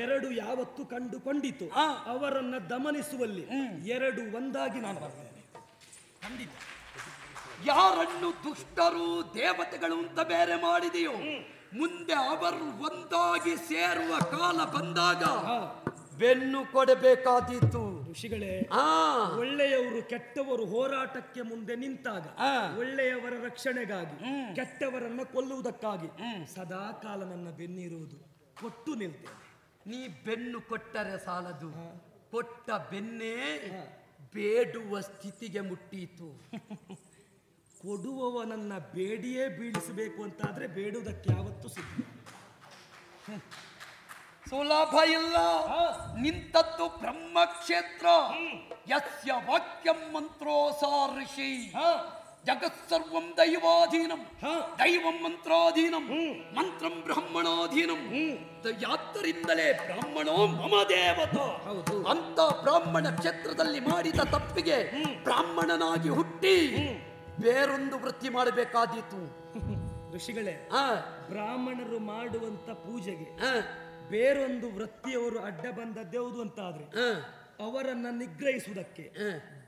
ಎರಡು ಯಾವತ್ತು ಕಂಡುಕೊಂಡಿತು ಅವರನ್ನ ದಮನಿಸುವಲ್ಲಿ ಎರಡು ಒಂದಾಗಿ ನಾನು ಬರ್ತೇನೆ. ಖಂಡಿತ. ಯಾರನ್ನು ದುಷ್ಟರು ದೇವತೆಗಳು ಅಂತ ಬೇರೆ ಮಾಡಿದೆಯೋ ಮುಂದೆ ಅವರು ಒಂದಾಗಿ ಸೇರುವ ಕಾಲ ಬಂದಾಗ ಬೆನ್ನು ಕೊಡಬೇಕಾದೀತು. ಋಷಿಗಳೇ, ಒಳ್ಳೆಯವರು ಕೆಟ್ಟವರು ಹೋರಾಟಕ್ಕೆ ಮುಂದೆ ನಿಂತಾಗ ಒಳ್ಳೆಯವರ ರಕ್ಷಣೆಗಾಗಿ ಕೆಟ್ಟವರನ್ನ ಕೊಲ್ಲುವುದಕ್ಕಾಗಿ ಸದಾ ಕಾಲ ನನ್ನ ಬೆನ್ನಿರುವುದು ಕೊಟ್ಟು ನಿಲ್ತೇನೆ. ನೀ ಬೆನ್ನು ಕೊಟ್ಟರೆ ಸಾಲದು. ಕೊಟ್ಟ ಬೆನ್ನೇ ಬೇಡುವ ಸ್ಥಿತಿಗೆ ಮುಟ್ಟೀತು. ಕೊಡುವವನನ್ನ ಬೇಡಿಯೇ ಬೀಳಿಸಬೇಕು ಅಂತಾದ್ರೆ ಬೇಡುವುದಕ್ಕೆ ಯಾವತ್ತೂ ಸಿದ್ಧ. ಸುಲಭ ಇಲ್ಲ. ನಿಂತದ್ದು ಬ್ರಹ್ಮಕ್ಷೇತ್ರ. ಯಸ್ಯ ವಾಕ್ಯಂ ಮಂತ್ರೋಸಾ ಋಷಿ. ಜಗತ್ಸರ್ವಂ ದೈವಾಧೀನಂ. ದೈವಂ ಮಂತ್ರಾಧೀನಂ. ಮಂತ್ರಂ ಬ್ರಾಹ್ಮಣಾಧೀನಂ. ಯಾತ್ತರಿಂದಲೇ ಬ್ರಾಹ್ಮಣೋ ಮಮ ದೇವತ. ಅಂತ ಬ್ರಾಹ್ಮಣ ಕ್ಷೇತ್ರದಲ್ಲಿ ಮಾಡಿದ ತಪ್ಪಿಗೆ ಬ್ರಾಹ್ಮಣನಾಗಿ ಹುಟ್ಟಿ ಬೇರೊಂದು ವೃತ್ತಿ ಮಾಡಬೇಕಾದೀತು. ಋಷಿಗಳೇ, ಬ್ರಾಹ್ಮಣರು ಮಾಡುವಂತ ಪೂಜೆಗೆ ಬೇರೊಂದು ವೃತ್ತಿಯವರು ಅಡ್ಡ ಬಂದದ್ದೇವುದು ಅಂತಾದ್ರೆ ಅವರನ್ನ ನಿಗ್ರಹಿಸುವುದಕ್ಕೆ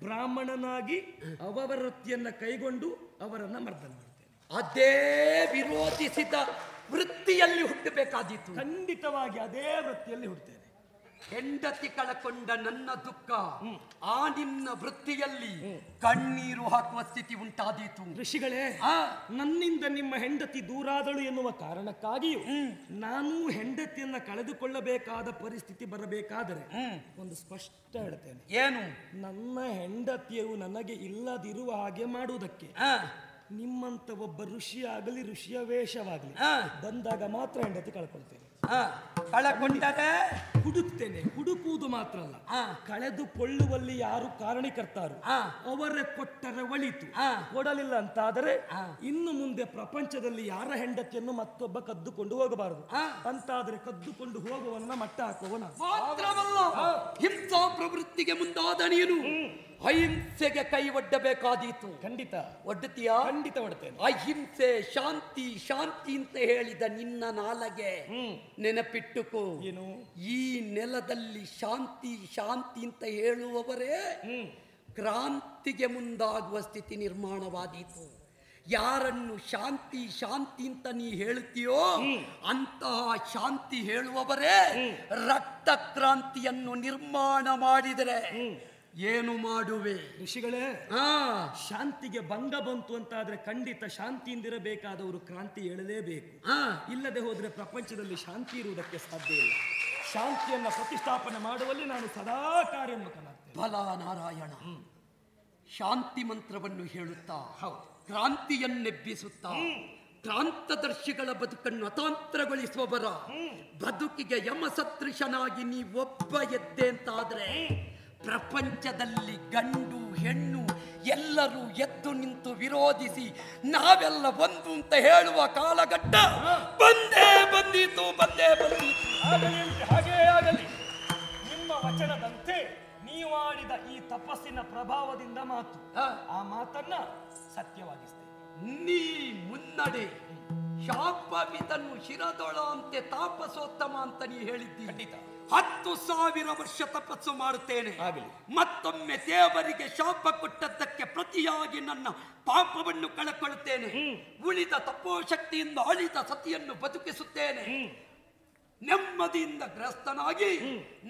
ಬ್ರಾಹ್ಮಣನಾಗಿ ಅವರ ವೃತ್ತಿಯನ್ನ ಕೈಗೊಂಡು ಅವರನ್ನ ಮರ್ದನ ಮಾಡ್ತೇನೆ. ಅದೇ ವಿರೋಧಿಸಿದ ವೃತ್ತಿಯಲ್ಲಿ ಹುಟ್ಟಬೇಕಾದೀತು. ಖಂಡಿತವಾಗಿ ಅದೇ ವೃತ್ತಿಯಲ್ಲಿ ಹುಟ್ಟುತ್ತೇನೆ. ಹೆಂಡತಿ ಕಳಕೊಂಡ ನನ್ನ ದುಃಖ ಆ ನಿನ್ನ ವೃತ್ತಿಯಲ್ಲಿ ಕಣ್ಣೀರು ಹಾಕುವ ಸ್ಥಿತಿ ಉಂಟಾದೀತು. ಋಷಿಗಳೇ, ನನ್ನಿಂದ ನಿಮ್ಮ ಹೆಂಡತಿ ದೂರಾದಳು ಎನ್ನುವ ಕಾರಣಕ್ಕಾಗಿಯೂ ನಾನು ಹೆಂಡತಿಯನ್ನ ಕಳೆದುಕೊಳ್ಳಬೇಕಾದ ಪರಿಸ್ಥಿತಿ ಬರಬೇಕಾದರೆ ಒಂದು ಸ್ಪಷ್ಟ ಹೇಳ್ತೇನೆ. ಏನು? ನನ್ನ ಹೆಂಡತಿಯು ನನಗೆ ಇಲ್ಲದಿರುವ ಹಾಗೆ ಮಾಡುವುದಕ್ಕೆ ನಿಮ್ಮಂತ ಒಬ್ಬ ಋಷಿಯಾಗಲಿ ಋಷಿಯ ವೇಷವಾಗಲಿ ಬಂದಾಗ ಮಾತ್ರ ಹೆಂಡತಿ ಕಳ್ಕೊಳ್ತೇನೆ. ಕಳಕೊಂಡರೆ ಹುಡುಕ್ತೇನೆ. ಹುಡುಕುವುದು ಮಾತ್ರ ಅಲ್ಲ, ಕಳೆದುಕೊಳ್ಳುವಲ್ಲಿ ಯಾರು ಕಾರಣಕರ್ತಾರು ಅವರೇ ಕೊಟ್ಟರೆ ಒಳಿತು. ಕೊಡಲಿಲ್ಲ ಅಂತಾದರೆ ಇನ್ನು ಮುಂದೆ ಪ್ರಪಂಚದಲ್ಲಿ ಯಾರ ಹೆಂಡತಿಯನ್ನು ಮತ್ತೊಬ್ಬ ಕದ್ದುಕೊಂಡು ಹೋಗಬಾರದು. ಅಂತಾದ್ರೆ ಕದ್ದುಕೊಂಡು ಹೋಗುವನ್ನ ಮಟ್ಟ ಹಾಕುವನ ಮಾತ್ರವಲ್ಲ, ಹಿಂಸಾ ಪ್ರವೃತ್ತಿಗೆ ಮುಂದಾದ ನೀನು ಅಹಿಂಸೆಗೆ ಕೈ ಒಡ್ಡಬೇಕಾದೀತು. ಖಂಡಿತ ಒಡ್ಡುತ್ತೀಯಾ? ಖಂಡಿತ ಒಡ್ತೇನೆ. ಅಹಿಂಸೆ ಶಾಂತಿ ಶಾಂತಿ ಅಂತ ಹೇಳಿದ ನಿನ್ನ ನಾಲಗೆ ನೆನಪಿಟ್ಟುಕೋ. ಏನು? ಈ ನೆಲದಲ್ಲಿ ಶಾಂತಿ ಶಾಂತಿ ಅಂತ ಹೇಳುವವರೇ ಕ್ರಾಂತಿಗೆ ಮುಂದಾಗುವ ಸ್ಥಿತಿ ನಿರ್ಮಾಣವಾದೀತು. ಯಾರನ್ನು ಶಾಂತಿ ಶಾಂತಿ ಅಂತ ನೀ ಹೇಳ್ತೀಯೋ ಅಂತಹ ಶಾಂತಿ ಹೇಳುವವರೇ ರಕ್ತ ಕ್ರಾಂತಿಯನ್ನು ನಿರ್ಮಾಣ ಮಾಡಿದರೆ ಏನು ಮಾಡುವೆ? ಋಷಿಗಳೇ, ಶಾಂತಿಗೆ ಭಂಗ ಬಂತು ಅಂತಾದ್ರೆ ಖಂಡಿತ ಶಾಂತಿಯಿಂದಿರಬೇಕಾದವರು ಕ್ರಾಂತಿ ಹೇಳಲೇಬೇಕು. ಇಲ್ಲದೆ ಹೋದ್ರೆ ಪ್ರಪಂಚದಲ್ಲಿ ಶಾಂತಿ ಇರುವುದಕ್ಕೆ ಸಾಧ್ಯ ಇಲ್ಲ. ಶಾಂತಿಯನ್ನ ಪ್ರತಿಷ್ಠಾಪನೆ ಮಾಡುವಲ್ಲಿ ನಾನು ಸದಾ ಕಾರ್ಯೋನ್ಮುಖನಾಗ್ತೇನೆ. ಬಲ ನಾರಾಯಣ. ಶಾಂತಿ ಮಂತ್ರವನ್ನು ಹೇಳುತ್ತಾ ಕ್ರಾಂತಿಯನ್ನೆಬ್ಬಿಸುತ್ತಾ ಕ್ರಾಂತದರ್ಶಿಗಳ ಬದುಕನ್ನು ಅತಾಂತರಗೊಳಿಸುವವರ ಬದುಕಿಗೆ ಯಮಸದೃಶನಾಗಿ ನೀವೊಬ್ಬ ಎದ್ದೆ ಅಂತಾದ್ರೆ ಪ್ರಪಂಚದಲ್ಲಿ ಗಂಡು ಹೆಣ್ಣು ಎಲ್ಲರೂ ಎದ್ದು ನಿಂತು ವಿರೋಧಿಸಿ ನಾವೆಲ್ಲ ಒಂದು ಅಂತ ಹೇಳುವ ಕಾಲಘಟ್ಟ ಬಂದೇ ಬಂದೀತು. ಹಾಗೇ ಆಗಲಿ. ನಿಮ್ಮ ವಚನದಂತೆ ನೀವು ಆಡಿದ ಈ ತಪಸ್ಸಿನ ಪ್ರಭಾವದಿಂದ ಮಾತು ಆ ಮಾತನ್ನ ಸತ್ಯವಾಗಿಸ್ತೇನೆ. ನೀ ಮುನ್ನಡೆ ಶಾಪವಿದನು ಶಿರದೊಳ ಅಂತೆ ತಾಪಸೋತ್ತಮ ಅಂತ ನೀ ಹೇಳಿದ್ದೀರಿ. ಖಂಡಿತ 10,000 ವರ್ಷ ತಪಸ್ಸು ಮಾಡುತ್ತೇನೆ. ಮತ್ತೊಮ್ಮೆ ದೇವರಿಗೆ ಶಾಪ ಕೊಟ್ಟದ್ದಕ್ಕೆ ಪ್ರತಿಯಾಗಿ ನನ್ನ ಪಾಪವನ್ನು ಕಳಕೊಳ್ಳುತ್ತೇನೆ. ಉಳಿದ ತಪೋಶಕ್ತಿಯಿಂದ ಅಳಿದ ಸತಿಯನ್ನು ಬದುಕಿಸುತ್ತೇನೆ. ನೆಮ್ಮದಿಯಿಂದ ಗ್ರಸ್ತನಾಗಿ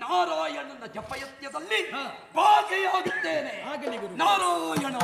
ನಾರಾಯಣನ ಜಪಯತ್ಯದಲ್ಲಿ ಭಾಗಿಯಾಗುತ್ತೇನೆ. ನಾರಾಯಣ.